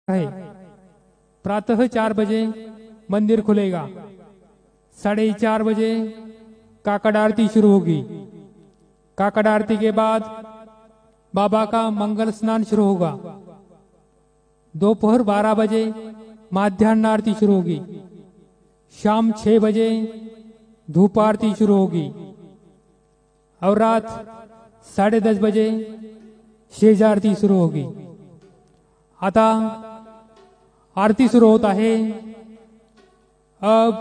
है। प्रातः 4 बजे मंदिर खुलेगा। 4:30 बजे काकड़ आरती शुरू होगी। काकड़ आरती के बाद बाबा का मंगल स्नान शुरू होगा। दोपहर 12 बजे माध्याह्न आरती शुरू होगी। शाम 6 बजे धूप आरती शुरू होगी और रात 10:30 बजे शेज आरती शुरू होगी। आता आरती शुरू होता है। अब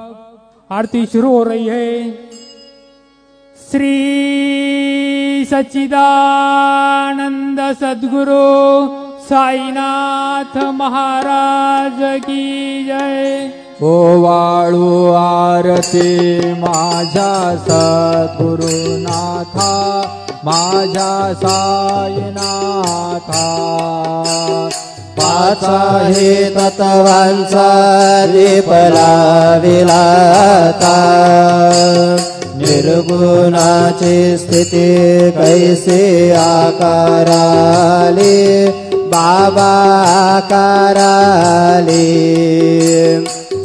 आरती शुरू हो रही है। श्री सच्चिदानंद सद्गुरु साईनाथ महाराज की जय। ओवाळू आरती माझ्या सद्गुरुनाथा, माझ्या साईनाथा। पाच हे तत्वांचा दीप लाविलाता, निर्गुणाची स्थिती कैसे आकाराली, बाबा आकाराली।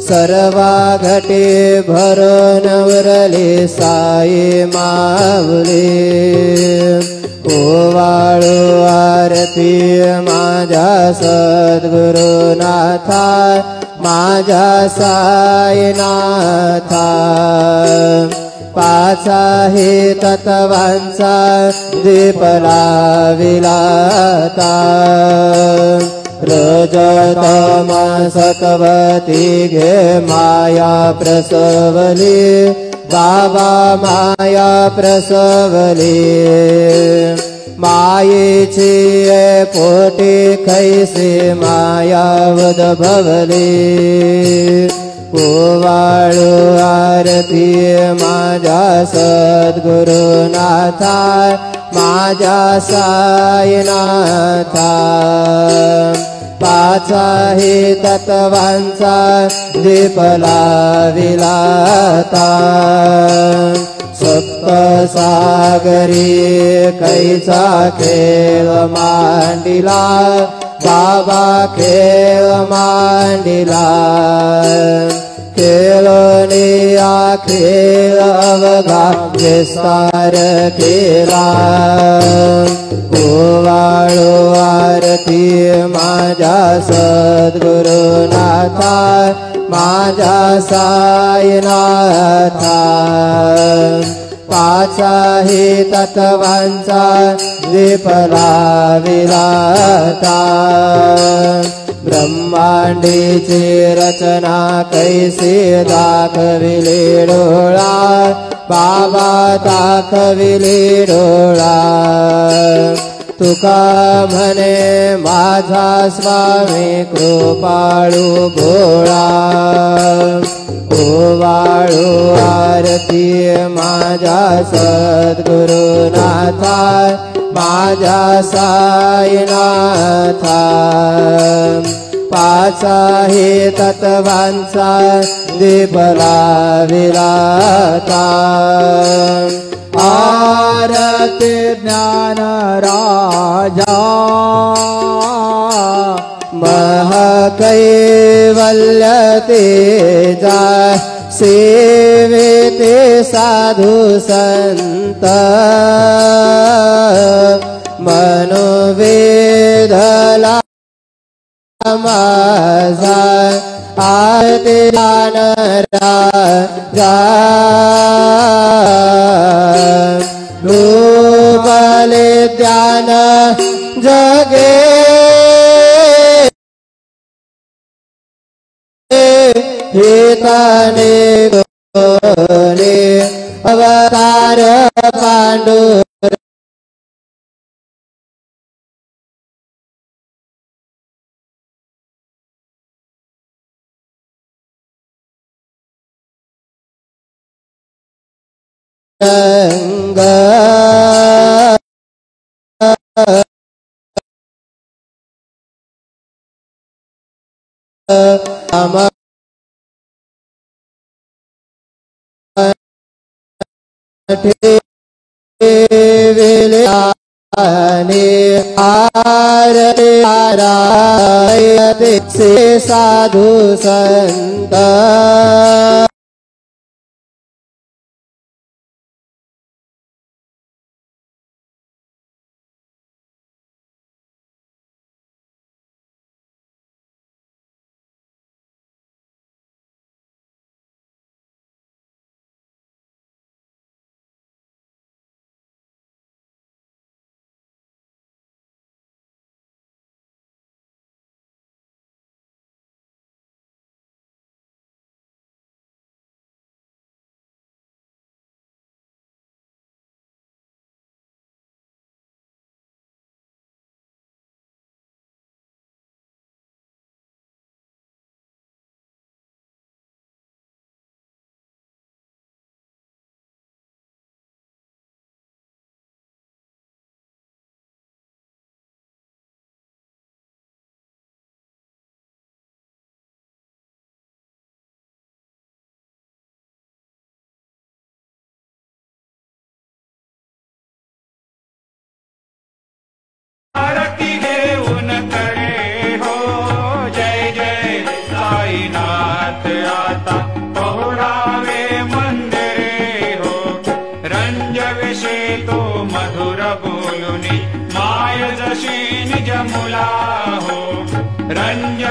सर्वा घटे भरून उरली साई माऊली। ओवाळू आरती माझ्या सद्गुरुनाथा, माझ्या साईनाथा। पाच हे तत्वांचा दीप लाविलाता, रजतम सत्वती घे माया प्रसवली, बाबा माया प्रसवली। मायेची पोटी कैसे माया उद्भवली। ओवाळू आरती माझ्या सद्गुरुनाथा, माझ्या साईनाथा। पाच हे तत्वांचा दीप लाविलाता, सप्त सागरी कैचा खेळ मांडिला, बाबा खेळ मांडिला। खेळणे या खेळ अवघा विस्तार केला। ओवाळू आरती माझ्या सद्गुरुनाथा, माझ्या साईनाथा। पाच हे तत्वांचा दीप लाविलाता, ब्रह्मांडीची रचना कैसे दाखविले डोळा, बाबा दाखविले डोळा। तुका म्हणे माझा स्वामी कृपाळू भोळा। ओवाळू आरती माझ्या सद्गुरुनाथा, माझ्या साईनाथा। पाच हे तत्वांचा दीप लाविलाता, आरती ज्ञान राजा महकैवल्य तेजा। सेवेते साधु संत मनोवेदला माझा। आरती ज्ञान राजा डोबले ध्यान जगे। हेताने गोले अवतार पांडुरंग। ठेविले आने आरती नारायते से साधु संत आरती घेऊन करे हो जय जय साईनाथ आता पहुरावे मंदिरे हो रंजविषे तो मधुर बोलुनी माय जशी निज मुला हो रंज